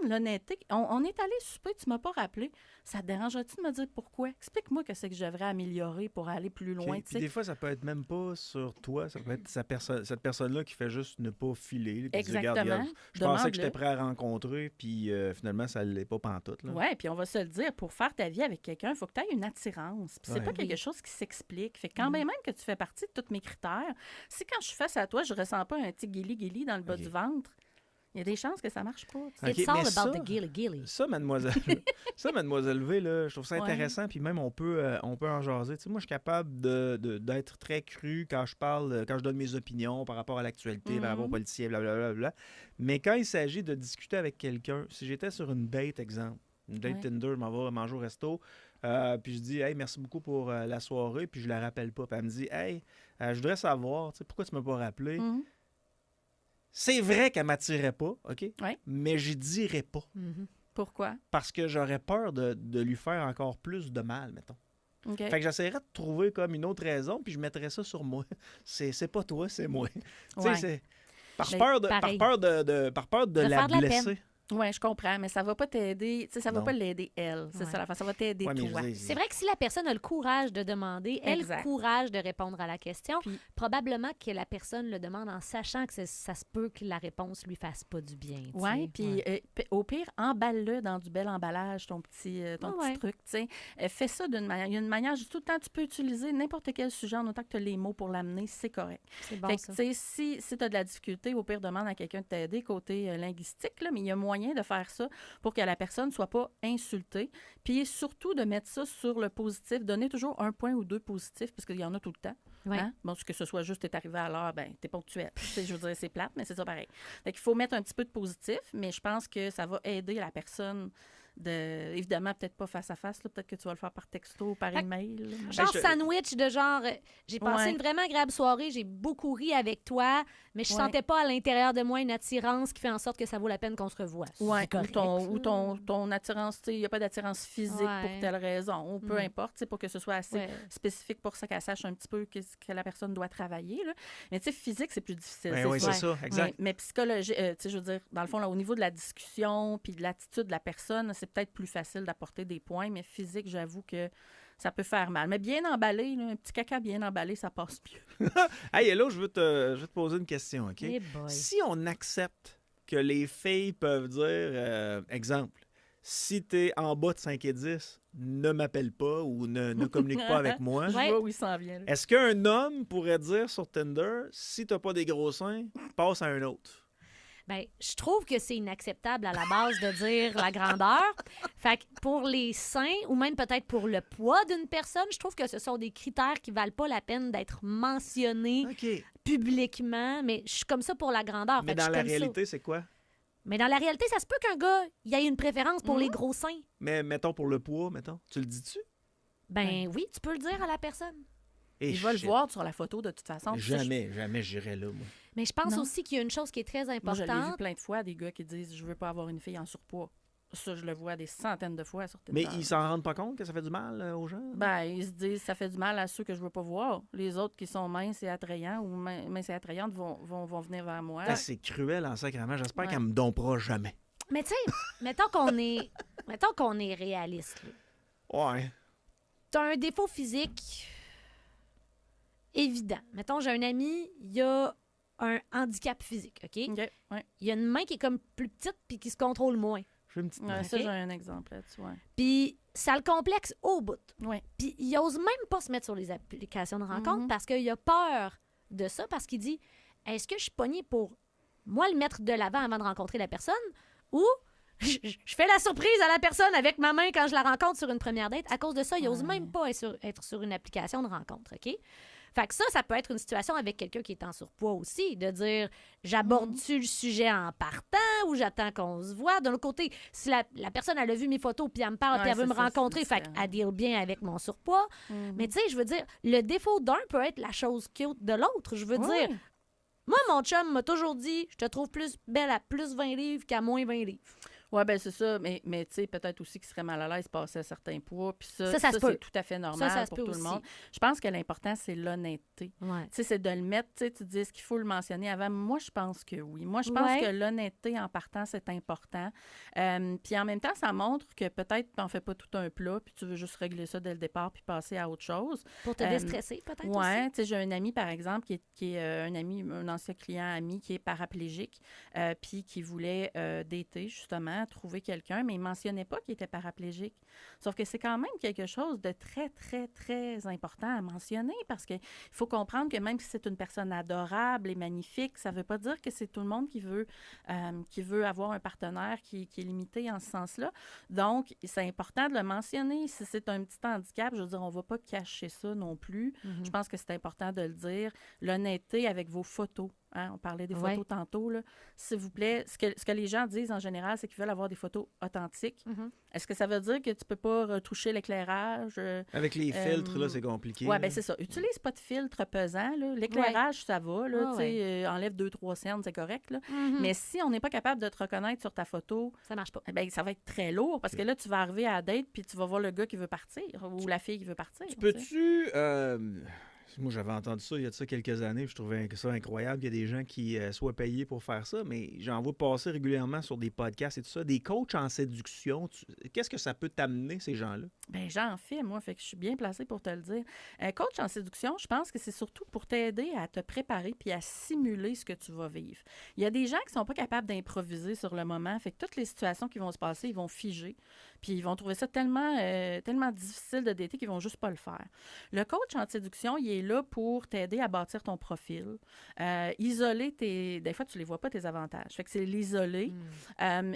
C: L'honnêteté. On est allé souper, tu m'as pas rappelé. Ça te dérangerait-tu de me dire pourquoi? Explique-moi que c'est que je devrais améliorer pour aller plus
A: OK.
C: loin. tu
A: Puis
C: sais.
A: des fois, ça peut être même pas sur toi, ça peut être cette personne-là qui fait juste ne pas filer. Qui dit,
C: Exactement.
A: regarde, je pensais que j'étais
C: Demande-le.
A: prêt à rencontrer, puis finalement, ça ne l'est pas pantoute. Là.
C: Oui, puis on va se le dire, pour faire ta vie avec quelqu'un, il faut que tu aies une attirance. Puis c'est
A: Ouais.
C: pas quelque chose qui s'explique. Fait que quand bien même que tu fais partie de tous mes critères, si quand je suis face à toi, je ressens pas un petit guili-guili dans le bas
A: OK.
C: du ventre, il y a des chances que ça marche pas. tu sais.
A: OK,
B: it's all
A: mais
B: about
A: ça-
B: the gilly-gilly.
A: Ça, mademoiselle V, là, je trouve ça
C: Ouais.
A: intéressant, puis même on peut en jaser. Tu sais, moi, je suis capable d'être très cru quand je parle, quand je donne mes opinions par rapport à l'actualité, par rapport aux politiciens, blablabla. Mais quand il s'agit de discuter avec quelqu'un, si j'étais sur une date, exemple, une date
C: Ouais.
A: Tinder, je m'en vais manger au resto, puis je dis « Hey, merci beaucoup pour la soirée », puis je la rappelle pas. Puis elle me dit « Hey, je voudrais savoir, tu sais, pourquoi tu m'as pas rappelé?
C: Mhm.
A: C'est vrai qu'elle m'attirait pas, OK?
C: Ouais.
A: Mais j'y dirais pas.
B: Mhm.
C: Pourquoi?
A: Parce que j'aurais peur de lui faire encore plus de mal, mettons.
C: OK.
A: Fait que j'essaierais de trouver comme une autre raison, puis je mettrais ça sur moi. C'est pas toi, c'est moi. Tu sais,
C: Ouais.
A: c'est par
B: Ben,
A: peur de
B: pareil.
A: par peur de
B: De
A: la
B: faire de la
A: blesser.
C: Oui, je comprends, mais ça va pas t'aider. Tu sais, ça va
A: Non.
C: pas l'aider, elle. C'est
B: Ouais.
C: ça, ça va t'aider
A: Ouais, mais je
C: toi.
A: veux dire,
B: C'est vrai que si la personne a le courage de demander, elle
C: Exact.
B: le courage de répondre à la question,
C: Puis-
B: probablement que la personne le demande en sachant que ça se peut que la réponse lui fasse pas du bien. tu
C: Oui,
B: sais.
C: puis au pire, emballe-le dans du bel emballage, ton petit
B: Ouais.
C: truc, tu sais. Fais ça d'une manière. Il y a une manière, tout le temps, tu peux utiliser n'importe quel sujet en autant que tu as les mots pour l'amener, c'est correct.
B: C'est bon,
C: Fait que,
B: ça.
C: tu sais, si tu as de la difficulté, au pire, demande à quelqu'un de t'aider côté linguistique, là, mais il y a moyen de faire ça pour que la personne ne soit pas insultée. Puis surtout, de mettre ça sur le positif. Donner toujours un point ou deux positifs, parce qu'il y en a tout le temps.
B: Ouais.
C: Hein? Bon, que ce soit juste, t'es arrivé à l'heure, ben, t'es ponctuel. Tu sais, je veux dire, c'est plate, mais c'est ça pareil. Fait qu'il faut mettre un petit peu de positif, mais je pense que ça va aider la personne évidemment, peut-être pas face à face, là, peut-être que tu vas le faire par texto ou par
B: Fait que-
C: email. là.
B: Genre
A: je-
B: sandwich de genre, j'ai passé
C: Ouais.
B: une vraiment agréable soirée, j'ai beaucoup ri avec toi, mais je
C: Ouais.
B: sentais pas à l'intérieur de moi une attirance qui fait en sorte que ça vaut la peine qu'on se revoie.
C: Ouais,
B: C'est correct,
C: ou
B: ça.
C: ton attirance, tu sais, il n'y a pas d'attirance physique
B: Ouais.
C: pour telle raison, ou peu
B: Mm.
C: importe, tu sais, pour que ce soit assez
B: Ouais.
C: spécifique pour ça qu'elle sache un petit peu qu'est-ce que la personne doit travailler. Là. Mais tu sais, physique, c'est plus difficile.
A: Ben oui,
C: sûr.
A: c'est ça, exact.
C: Mais psychologie, tu sais, je veux dire, dans le fond, là, au niveau de la discussion puis de l'attitude de la personne, c'est peut-être plus facile d'apporter des points, mais physique, j'avoue que ça peut faire mal. Mais bien emballé, là, un petit caca bien emballé, ça passe mieux.
A: Hey, hello, je veux te poser une question, OK?
B: Eh boy.
A: Si on accepte que les filles peuvent dire, exemple, si t'es en bas de 5 et 10, ne m'appelle pas ou ne communique pas avec moi.
C: Je
B: Ouais.
C: vois où il s'en vient. là.
A: Est-ce qu'un homme pourrait dire sur Tinder, si t'as pas des gros seins, passe à un autre?
B: Ben, je trouve que c'est inacceptable à la base de dire la grandeur. Fait que pour les seins, ou même peut-être pour le poids d'une personne, je trouve que ce sont des critères qui valent pas la peine d'être mentionnés
A: OK.
B: publiquement. Mais je suis comme ça pour la grandeur.
A: Mais
B: Fait que
A: dans
B: je suis
A: la
B: comme ça.
A: réalité, c'est quoi?
B: Mais dans la réalité, ça se peut qu'un gars il ait une préférence pour les gros seins.
A: Mais mettons pour le poids, mettons. Tu le dis-tu?
B: Ben oui, tu peux le dire à la personne.
A: Et
C: Il va le
A: shit.
C: voir sur la photo de toute façon.
A: Jamais j'irai là, moi.
B: Mais je pense
C: Non.
B: aussi qu'il y a une chose qui est très
C: Moi, je l'ai vu
B: importante.
C: plein de fois, des gars qui disent « Je veux pas avoir une fille en surpoids ». Ça, je le vois des centaines de fois sur
A: Mais
C: Tinder.
A: ils s'en rendent pas compte que ça fait du mal aux gens?
C: Ben, ils se disent ça fait du mal à ceux que je veux pas voir. Les autres qui sont minces et attrayants ou minces et attrayantes vont venir vers moi.
A: Ah, c'est cruel en sacrament. J'espère
C: Ouais.
A: qu'elle me dompera jamais.
B: Mais tu sais, mettons qu'on est réaliste. Là.
A: Ouais.
B: T'as un défaut physique évident. Mettons, j'ai un ami, il a un handicap physique, OK?
C: OK, ouais.
B: Il a une main qui est comme plus petite puis qui se contrôle moins.
A: Je fais une petite
C: Ouais,
A: main.
C: ça,
B: OK.
C: j'ai un exemple là-dessus. Ouais.
B: Puis ça le complexe au bout.
C: Ouais.
B: Puis il ose même pas se mettre sur les applications de rencontre
C: Mhm.
B: parce qu'il a peur de ça, parce qu'il dit, est-ce que je suis pognée pour moi le mettre de l'avant avant de rencontrer la personne ou je fais la surprise à la personne avec ma main quand je la rencontre sur une première date. À cause de ça, il ose même pas être sur une application de rencontre, OK? Fait que ça peut être une situation avec quelqu'un qui est en surpoids aussi, de dire j'aborde-tu le sujet en partant ou j'attends qu'on se voit. D'un autre côté, si la personne elle a vu mes photos puis elle me parle
C: Ouais,
B: puis elle veut
C: c'est
B: me
C: ça,
B: rencontrer,
C: c'est
B: fait qu'elle deal bien avec mon surpoids. Mais tu sais, je veux dire, le défaut d'un peut être la chose cute de l'autre. Je veux
C: Ouais.
B: dire, moi, mon chum m'a toujours dit je te trouve plus belle à plus 20 livres qu'à moins 20 livres.
C: Ouais, ben c'est ça. Mais tu sais, peut-être aussi qu'il serait mal à l'aise passer à certains poids. Puis ça
B: Ça se peut.
C: c'est tout à fait normal
B: Ça se
C: pour
B: peut
C: tout le
B: aussi.
C: monde. Je pense que l'important, c'est l'honnêteté.
B: Ouais.
C: Tu sais, c'est de le mettre, tu sais, tu dis, est-ce qu'il faut le mentionner avant? Moi, je pense que oui. Moi, je pense
B: Ouais.
C: que l'honnêteté en partant, c'est important. Puis en même temps, ça montre que peut-être tu n'en fais pas tout un plat, puis tu veux juste régler ça dès le départ, puis passer à autre chose.
B: Pour te déstresser, peut-être
C: Ouais,
B: aussi.
C: tu sais, j'ai un ami, par exemple, qui est un ancien client ami qui est paraplégique, puis qui voulait dater, justement, trouver quelqu'un, mais il ne mentionnait pas qu'il était paraplégique. Sauf que c'est quand même quelque chose de très, très, très important à mentionner parce qu'il faut comprendre que même si c'est une personne adorable et magnifique, ça ne veut pas dire que c'est tout le monde qui veut avoir un partenaire qui est limité en ce sens-là. Donc, c'est important de le mentionner. Si c'est un petit handicap, je veux dire, on ne va pas cacher ça non plus. Je pense que c'est important de le dire. L'honnêteté avec vos photos. Hein? On parlait des photos
B: Ouais.
C: tantôt. Là. S'il vous plaît, ce que les gens disent en général, c'est qu'ils veulent avoir des photos authentiques.
B: Mhm.
C: Est-ce que ça veut dire que tu ne peux pas retoucher l'éclairage?
A: Avec les filtres, là, c'est compliqué.
C: Oui,
A: là.
C: bien c'est ça. Utilise pas de filtre pesant. là. L'éclairage, ça va. Là,
B: Ah
C: tu sais, enlève 2-3 cernes, c'est correct. Là.
B: Mhm.
C: Mais si on n'est pas capable de te reconnaître sur ta photo,
B: Ça marche pas.
C: eh bien, ça va être très lourd parce que là, tu vas arriver à la date puis tu vas voir le gars qui veut partir ou la fille qui veut partir.
A: Tu
C: tu sais.
A: peux-tu... Moi, j'avais entendu ça il y a de ça quelques années, puis je trouvais ça incroyable qu'il y a des gens qui soient payés pour faire ça, mais j'en vois passer régulièrement sur des podcasts et tout ça. Des coachs en séduction, qu'est-ce que ça peut t'amener, ces gens-là?
C: Bien, j'en fais, moi, fait que je suis bien placée pour te le dire. Coach en séduction, je pense que c'est surtout pour t'aider à te préparer puis à simuler ce que tu vas vivre. Il y a des gens qui sont pas capables d'improviser sur le moment, fait que toutes les situations qui vont se passer, ils vont figer, puis ils vont trouver ça tellement difficile de dater qu'ils vont juste pas le faire. Le coach en séduction, il est là pour t'aider à bâtir ton profil, isoler des fois, tu les vois pas, tes avantages. Fait que c'est l'isoler,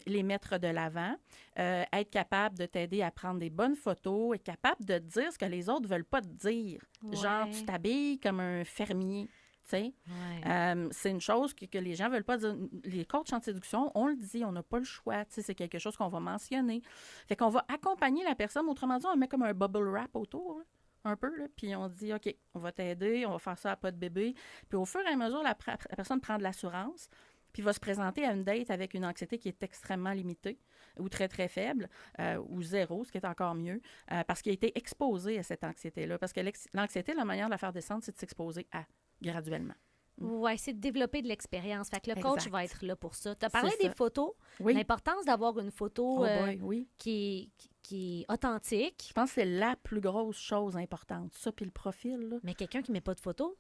C: les mettre de l'avant, être capable de t'aider à prendre des bonnes photos, être capable de te dire ce que les autres veulent pas te dire.
B: Ouais.
C: Genre, tu t'habilles comme un fermier. Ouais. C'est une chose que les gens veulent pas dire. Les coachs en séduction, on le dit, on n'a pas le choix. C'est quelque chose qu'on va mentionner. Fait qu'on va accompagner la personne. Autrement dit, on met comme un bubble wrap autour, là, un peu, là, puis on dit, OK, on va t'aider, on va faire ça à pas de bébé. Puis au fur et à mesure, la personne prend de l'assurance, puis va se présenter à une date avec une anxiété qui est extrêmement limitée ou très, très faible, ou zéro, ce qui est encore mieux, parce qu'il a été exposé à cette anxiété-là. Parce que l'anxiété, la manière de la faire descendre, c'est de s'exposer à, graduellement.
B: Oui, c'est de développer de l'expérience. Fait que le coach va être là pour ça. Tu as parlé
C: C'est
B: des
C: ça.
B: photos,
C: Oui.
B: l'importance d'avoir une photo
C: Oh boy, oui.
B: qui est authentique.
C: Je pense que c'est la plus grosse chose importante. Ça, puis le profil, là.
B: Mais quelqu'un qui met pas de photos,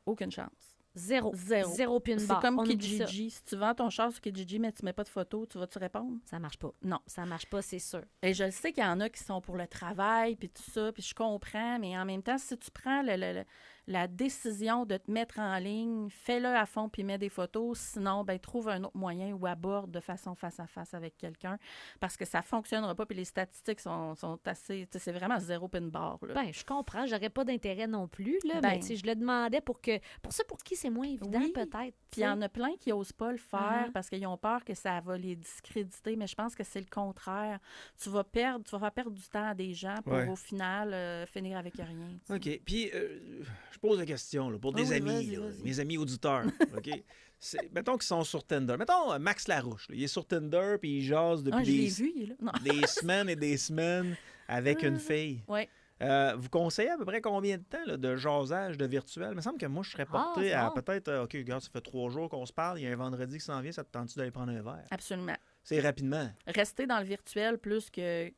C: Aucune chance.
B: zéro.
C: Zéro.
B: Zéro puis une
C: C'est
B: barre.
C: comme
B: On oublie ça.
C: Kijiji. Si tu vends ton char sur Kijiji, mais tu mets pas de photo, tu vas-tu répondre?
B: Ça marche pas.
C: Non.
B: Ça marche pas, c'est sûr.
C: Et je le sais qu'il y en a qui sont pour le travail, puis tout ça, puis je comprends, mais en même temps, si tu prends la décision de te mettre en ligne, fais-le à fond, puis mets des photos. Sinon, ben trouve un autre moyen ou aborde de façon face à face avec quelqu'un, parce que ça fonctionnera pas, puis les statistiques sont assez... C'est vraiment zéro pin barre, là.
B: Ben, je comprends. J'aurais pas d'intérêt non plus, là,
C: Ben.
B: mais tu sais, je le demandais pour qui c'est moins évident,
C: Oui.
B: peut-être.
C: Puis il y en a plein qui n'osent pas le faire
B: Mhm.
C: parce qu'ils ont peur que ça va les discréditer, mais je pense que c'est le contraire. Tu vas faire perdre du temps à des gens pour
A: Ouais.
C: au final finir avec rien. Tu sais.
A: OK. Puis, je pose la question là, pour des
C: Oui,
A: amis,
C: vas-y,
A: là,
C: vas-y.
A: mes amis auditeurs. OK? Mettons qu'ils sont sur Tinder. Mettons Max Larouche. Là, il est sur Tinder puis il jase
C: Ah,
A: depuis
C: je l'ai vu, il est là. Non.
A: des semaines et des semaines avec une fille.
C: Oui.
A: Vous conseillez à peu près combien de temps là, de jasage, de virtuel? Il me semble que moi, je serais porté à
B: bon.
A: peut-être, OK, regarde, ça fait 3 jours qu'on se parle, il y a un vendredi qui s'en vient, ça te tente-tu d'aller prendre un verre?
C: Absolument.
A: C'est rapidement.
C: Rester dans le virtuel plus que,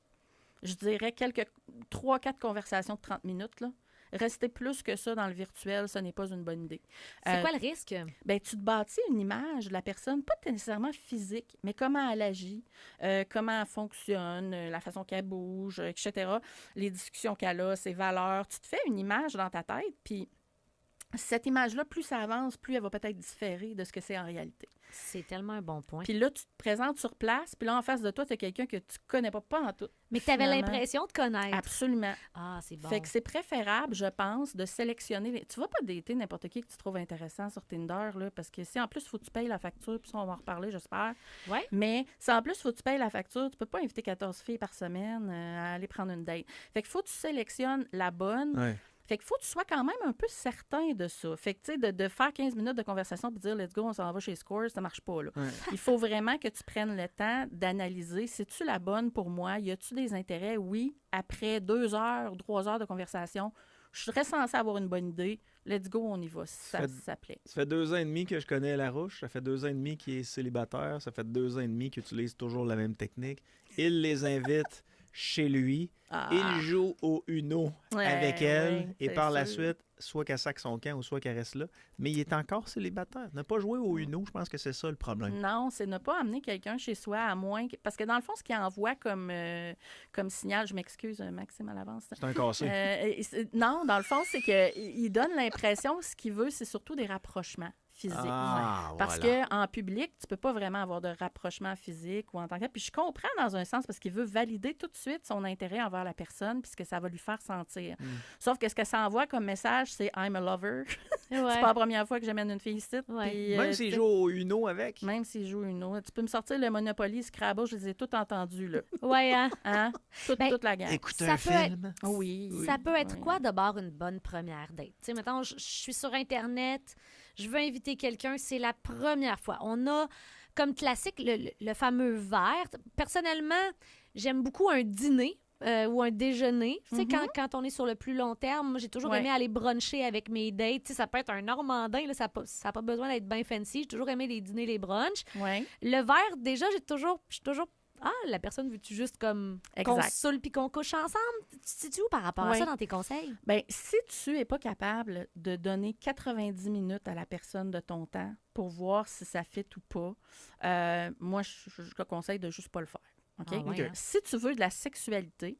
C: je dirais, 3-4 conversations de 30 minutes, là. Rester plus que ça dans le virtuel, ce n'est pas une bonne idée.
B: C'est quoi le risque?
C: Ben, tu te bâtis une image de la personne, pas nécessairement physique, mais comment elle agit, comment elle fonctionne, la façon qu'elle bouge, etc. Les discussions qu'elle a, ses valeurs. Tu te fais une image dans ta tête, puis cette image-là, plus ça avance, plus elle va peut-être différer de ce que c'est en réalité.
B: C'est tellement un bon point.
C: Puis là, tu te présentes sur place, puis là, en face de toi, tu as quelqu'un que tu connais pas en tout.
B: Mais que tu avais
C: finalement.
B: l'impression de connaître.
C: Absolument.
B: Ah, c'est bon.
C: Fait que c'est préférable, je pense, de sélectionner. Tu vas pas dater n'importe qui que tu trouves intéressant sur Tinder, là, parce que si en plus, il faut que tu payes la facture, puis ça, on va en reparler, j'espère.
B: Ouais.
C: Mais si en plus, il faut que tu payes la facture, tu peux pas inviter 14 filles par semaine à aller prendre une date. Fait qu'il faut que tu sélectionnes la bonne.
A: Ouais.
C: Fait qu'il faut que tu sois quand même un peu certain de ça. Fait que, tu sais, de faire 15 minutes de conversation puis dire « let's go, on s'en va chez Scores », ça marche pas, là.
A: Ouais.
C: Il faut vraiment que tu prennes le temps d'analyser. C'est-tu la bonne pour moi? Y a-tu des intérêts? Oui. Après 2 heures, 3 heures de conversation, je serais censée avoir une bonne idée. Let's go, on y va, si ça plaît.
A: Ça fait 2 ans et demi que je connais Larouche. Ça fait 2 ans et demi qu'il est célibataire. Ça fait 2 ans et demi qu'il utilise toujours la même technique. Il les invite chez lui.
C: Ah.
A: Il joue au Uno
C: Ouais,
A: avec elle.
C: ouais,
A: Et
C: c'est
A: par la
C: sûr.
A: suite, soit qu'elle sac son camp ou soit qu'elle reste là. Mais il est encore célibataire. Ne pas jouer au Uno, je pense que c'est ça le problème.
C: Non, c'est ne pas amener quelqu'un chez soi à moins que... Parce que dans le fond, ce qu'il envoie comme signal, je m'excuse, Maxime, à l'avance.
A: C'est un cassé.
C: Non, dans le fond, c'est qu'il donne l'impression, ce qu'il veut, c'est surtout des rapprochements physiques.
A: Ah,
C: Parce
A: voilà.
C: qu'en public, tu peux pas vraiment avoir de rapprochement physique ou en tant que tel. Puis je comprends dans un sens parce qu'il veut valider tout de suite son intérêt envers la personne puis ce que ça va lui faire sentir. Sauf que ce que ça envoie comme message, c'est « I'm a lover ».
B: Ouais.
C: C'est pas la première fois que j'amène une fille ici.
B: Ouais.
C: puis,
A: Même
C: tu
A: s'il
C: sais,
A: joue au Uno avec.
C: même s'il joue une autre. Tu peux me sortir le Monopoly, Scrabble, je les ai tous entendus, là.
B: Ouais, hein?
C: Hein?
B: Ben,
C: Toute la gang.
A: Écoute
B: Ça
A: un
B: peut être-
A: film.
C: Oui.
B: Ça peut être
C: Oui.
B: quoi d'abord une bonne première date? Tu sais, mettons, je suis sur Internet, je veux inviter quelqu'un, c'est la première fois. On a comme classique le fameux verre. Personnellement, j'aime beaucoup un dîner ou un déjeuner. Tu sais, quand on est sur le plus long terme, moi, j'ai toujours aimé aller bruncher avec mes dates. Tu sais, ça peut être un normandin, là, ça n'a pas besoin d'être bien fancy. J'ai toujours aimé les dîners, les brunchs.
C: Ouais.
B: Le verre, déjà, je suis toujours la personne veut-tu juste comme qu'on se saoule puis qu'on couche ensemble? Tu te situes où par rapport à ça dans tes conseils?
C: Bien, si tu n'es pas capable de donner 90 minutes à la personne de ton temps pour voir si ça fit ou pas, moi, je te conseille de juste pas le faire. OK?
B: Ah ouais, hein?
C: Si tu veux de la sexualité,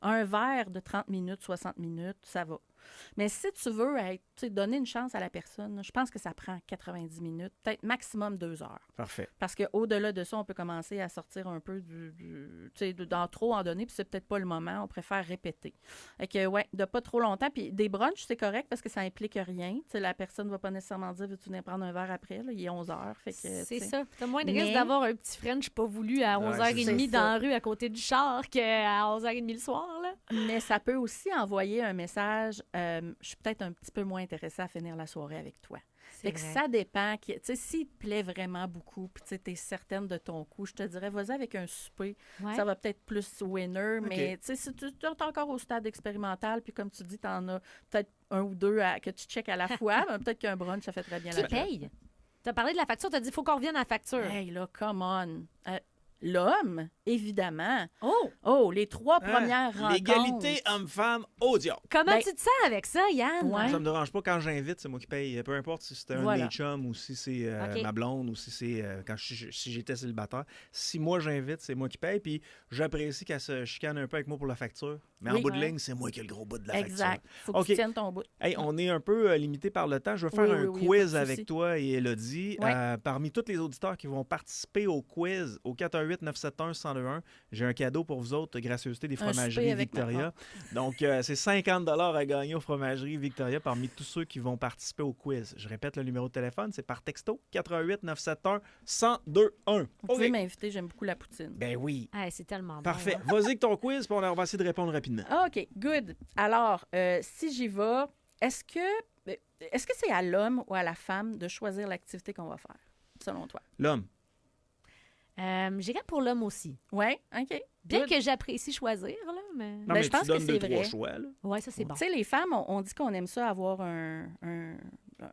C: un verre de 30 minutes, 60 minutes, ça va. Mais si tu veux donner une chance à la personne, je pense que ça prend 90 minutes, peut-être maximum 2 heures.
A: Parfait.
C: Parce qu'au-delà de ça, on peut commencer à sortir un peu dans trop en donner, puis c'est peut-être pas le moment. On préfère répéter. Fait que, de pas trop longtemps. Puis des brunchs, c'est correct parce que ça implique rien. T'sais, la personne ne va pas nécessairement dire veux-tu venir prendre un verre après? Là, il est 11 heures. Fait que,
B: c'est ça. T'as moins de risque d'avoir un petit French pas voulu à 11h30 dans la rue à côté du char qu'à 11h30 le soir. Là.
C: Mais ça peut aussi envoyer un message je suis peut-être un petit peu moins intéressée à finir la soirée avec toi. Fait que ça dépend. S'il te plaît vraiment beaucoup, puis tu es certaine de ton coup, je te dirais, vas-y avec un souper. Ouais. Ça va peut-être plus winner, mais si tu es encore au stade expérimental, puis comme tu dis, tu en as peut-être un ou deux que tu checkes à la fois, peut-être qu'un brunch, ça fait très bien la job.
B: Qui paye? Tu as parlé de la facture, tu as dit, il faut qu'on revienne à la facture.
C: Hey, là, come on. L'homme, évidemment. Oh, les 3 premières rencontres.
A: L'égalité homme-femme, audio.
B: Comment tu te sens avec ça, Yann?
A: Ouais. Ça me dérange pas quand j'invite, c'est moi qui paye. Peu importe si c'est un de mes chums ou si c'est ma blonde ou si c'est si j'étais célibataire. Si moi j'invite, c'est moi qui paye. Puis j'apprécie qu'elle se chicane un peu avec moi pour la facture. Mais en bout de ligne, c'est moi qui ai le gros bout de la facture.
C: Exact. Faut que tu tiennes ton bout.
A: Hey, on est un peu limité par le temps. Je vais faire un quiz avec toi et Élodie. Parmi tous les auditeurs qui vont participer au quiz au 418-971-1021, j'ai un cadeau pour vous autres, gracieuseté des fromageries Victoria. Donc, c'est 50 $ à gagner aux fromageries Victoria parmi tous ceux qui vont participer au quiz. Je répète le numéro de téléphone, c'est par texto 418-971-1021.
C: Vous pouvez m'inviter, j'aime beaucoup la poutine.
A: Ben oui.
B: C'est tellement bon.
A: Parfait. Vas-y avec ton quiz, puis on va essayer de répondre rapidement.
C: OK, good. Alors, si j'y vais, est-ce que c'est à l'homme ou à la femme de choisir l'activité qu'on va faire, selon toi?
A: L'homme.
B: J'irais pour l'homme aussi.
C: Oui, OK.
B: Bien que j'apprécie choisir, là, mais...
A: Non, mais
C: je pense que c'est vrai.
A: 2-3 choix, là.
B: Oui, ça, c'est bon.
C: Tu sais, les femmes, on dit qu'on aime ça avoir un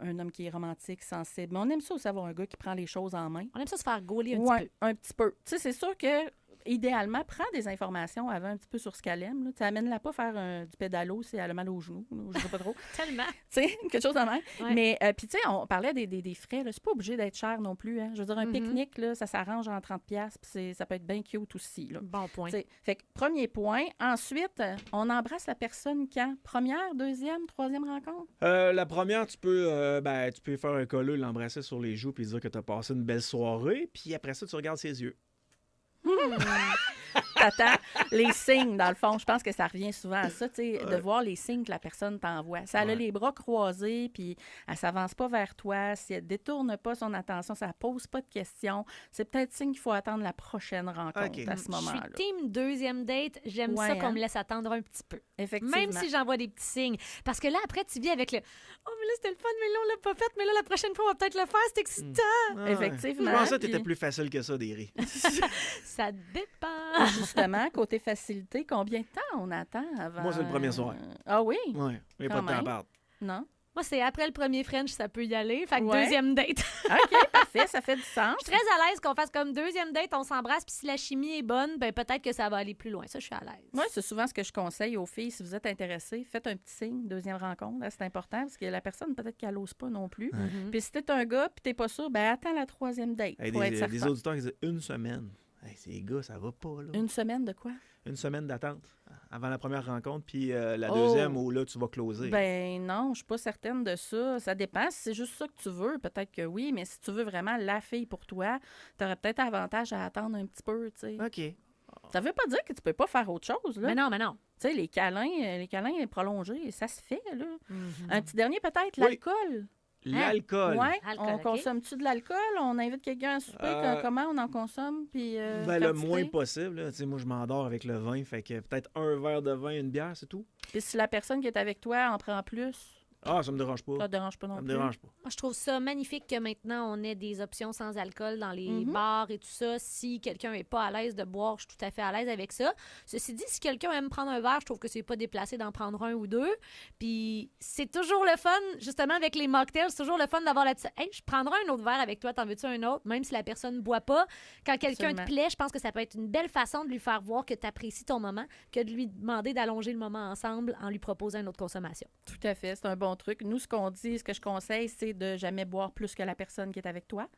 C: homme qui est romantique, sensible. Mais on aime ça aussi avoir un gars qui prend les choses en main.
B: On aime ça se faire gauler un petit peu.
C: Un petit peu. Tu sais, c'est sûr que idéalement, prends des informations avant un petit peu sur ce qu'elle aime. Tu amènes-la pas faire du pédalo si elle a mal aux genoux. Je sais pas trop.
B: Tellement.
C: Tu sais, quelque chose de même. Ouais. Mais, puis tu sais, on parlait des frais. C'est pas obligé d'être cher non plus. Hein. Je veux dire, un pique-nique, là, ça s'arrange en 30$. Puis ça peut être bien cute aussi. Là.
B: Bon point.
C: T'sais, fait que premier point. Ensuite, on embrasse la personne quand? Première, deuxième, troisième rencontre?
A: La première, tu peux faire un colleux, l'embrasser sur les joues puis dire que tu as passé une belle soirée. Puis après ça, tu regardes ses yeux.
C: T'attends les signes, dans le fond. Je pense que ça revient souvent à ça, de voir les signes que la personne t'envoie. Si elle a les bras croisés, puis elle s'avance pas vers toi, si elle détourne pas son attention, si elle pose pas de questions, c'est peut-être signe qu'il faut attendre la prochaine rencontre à ce moment-là.
B: Je suis team deuxième date. J'aime ça qu'on me laisse attendre un petit peu.
C: Effectivement.
B: Même si j'envoie des petits signes. Parce que là, après, tu vis avec le « Oh, mais là, c'était le fun, mais là, on l'a pas fait, mais là, la prochaine fois, on va peut-être le faire, c'est excitant!
C: Effectivement.
A: Je pensais que t'étais plus facile que ça, Déry.
B: Ça dépend.
C: Justement, côté facilité, combien de temps on attend avant?
A: Moi, c'est le premier soir.
C: Ah oui?
A: Oui, il n'y a pas de temps à perdre.
C: Non?
B: Moi, c'est après le premier French, ça peut y aller. Fait que deuxième date.
C: OK, parfait, ça fait du sens.
B: Je suis très à l'aise qu'on fasse comme deuxième date, on s'embrasse, puis si la chimie est bonne, ben peut-être que ça va aller plus loin. Ça, je suis à l'aise.
C: Moi, c'est souvent ce que je conseille aux filles. Si vous êtes intéressées, faites un petit signe, deuxième rencontre. Là, c'est important parce que la personne, peut-être qu'elle n'ose pas non plus. Puis si t'es un gars, puis t'es pas sûr, ben attends la troisième date pour être certain.
A: Des auditeurs qui disent une semaine. Hey, ces gars, ça va pas, là.
C: Une semaine de quoi?
A: Une semaine d'attente avant la première rencontre, puis la deuxième où là, tu vas closer.
C: Ben non, je suis pas certaine de ça. Ça dépend. Si c'est juste ça que tu veux, peut-être que oui, mais si tu veux vraiment la fille pour toi, tu aurais peut-être avantage à attendre un petit peu, tu sais.
A: OK.
C: Ça veut pas dire que tu peux pas faire autre chose, là.
B: Mais non.
C: Tu sais, les câlins prolongés, ça se fait, là. Un petit dernier, peut-être, l'alcool.
A: L'alcool.
C: Oui, on consomme-tu de l'alcool? On invite quelqu'un à souper? Comment on en consomme? Puis,
A: le moins possible. Là. Moi, je m'endors avec le vin. Fait que peut-être un verre de vin, une bière, c'est tout.
C: Puis si la personne qui est avec toi en prend plus?
A: Ah, ça me dérange pas.
C: Ça te dérange pas non
A: Ça me
C: plus?
A: dérange pas.
B: Moi, je trouve ça magnifique que maintenant, on ait des options sans alcool dans les bars et tout ça. Si quelqu'un n'est pas à l'aise de boire, je suis tout à fait à l'aise avec ça. Ceci dit, si quelqu'un aime prendre un verre, je trouve que c'est pas déplacé d'en prendre un ou deux. Puis c'est toujours le fun, justement, avec les mocktails, c'est toujours le fun d'avoir la petite... Hey, je prendrai un autre verre avec toi, t'en veux-tu un autre? Même si la personne ne boit pas. Quand quelqu'un te
C: Absolument.
B: plaît, je pense que ça peut être une belle façon de lui faire voir que tu apprécies ton moment que de lui demander d'allonger le moment ensemble en lui proposant une autre consommation.
C: Tout à fait, c'est un bon truc. Nous, ce qu'on dit, ce que je conseille, c'est de jamais boire plus que la personne qui est avec toi.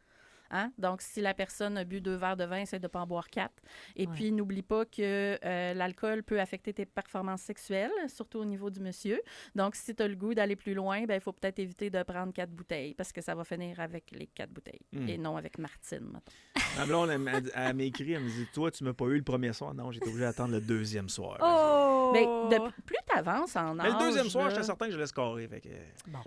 C: Hein? Donc, si la personne a bu 2 verres de vin, essaie de ne pas en boire 4. Et
B: Ouais.
C: puis, n'oublie pas que l'alcool peut affecter tes performances sexuelles, surtout au niveau du monsieur. Donc, si tu as le goût d'aller plus loin, il faut peut-être éviter de prendre 4 bouteilles parce que ça va finir avec les 4 bouteilles et non avec Martine, mettons.
A: Ma blonde, elle m'écrit, elle me dit, toi, tu m'as pas eu le premier soir. Non, j'étais obligé d'attendre le deuxième soir.
B: Oh!
C: Mais plus tu avances en âge...
A: Mais le deuxième soir,
C: là,
A: j'étais certain que je laisse carrer. Fait que...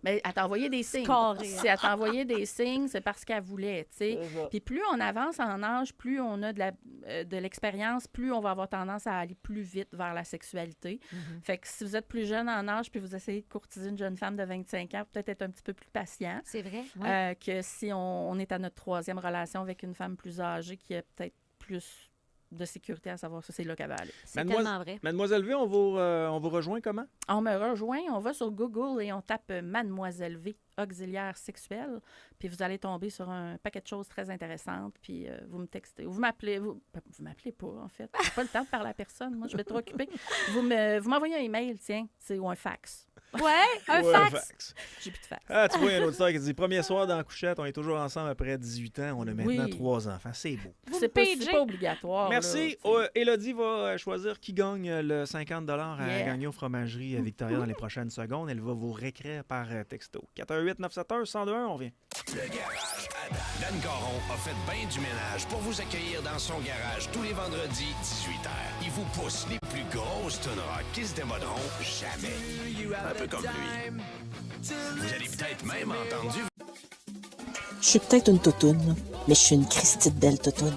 C: mais elle t'a envoyé des signes.
B: Carré.
C: Si elle t'a envoyé des signes, c'est parce qu'elle voulait, tu sais. Puis plus on avance en âge, plus on a de l'expérience, plus on va avoir tendance à aller plus vite vers la sexualité. Fait que si vous êtes plus jeune en âge puis vous essayez de courtiser une jeune femme de 25 ans, peut-être être un petit peu plus patient
B: C'est vrai, ouais.
C: que si on est à notre 3e relation avec une femme plus âgée qui a peut-être plus de sécurité à savoir ça, c'est là qu'elle va aller.
B: C'est
A: Mademoiselle-
B: tellement vrai.
A: Mademoiselle V, on vous rejoint comment?
C: On me rejoint, on va sur Google et on tape Mademoiselle V, auxiliaire sexuelle, puis vous allez tomber sur un paquet de choses très intéressantes, puis vous me textez, ou vous m'appelez, vous m'appelez pas, en fait. J'ai pas le temps de parler à personne, moi, je vais être trop occupée. Vous m'envoyez un email, tiens, ou un fax.
B: Ouais, un
A: Ouais,
B: fax.
C: J'ai plus de fax.
A: Ah, tu vois, il y a un auditeur qui dit, premier soir dans la couchette, on est toujours ensemble après 18 ans, on a maintenant
C: Oui.
A: 3 enfants. C'est beau.
B: Vous
C: C'est
B: me
C: pas,
B: pagez.
C: c'est pas obligatoire.
A: Merci. Élodie va choisir qui gagne le 50 à
C: Yeah.
A: gagner aux fromageries Victoria dans les prochaines secondes. Elle va vous réécrire par texto. 418-971-1021, on revient.
E: Le garage à Dan Caron a fait bien du ménage pour vous accueillir dans son garage tous les vendredis 18h. Il vous pousse les plus grosses tonnes rock qui se démoderont jamais. Un peu comme lui. Vous allez peut-être même entendu.
F: Je suis peut-être une toutoune, mais je suis une Christie de belle toutoune.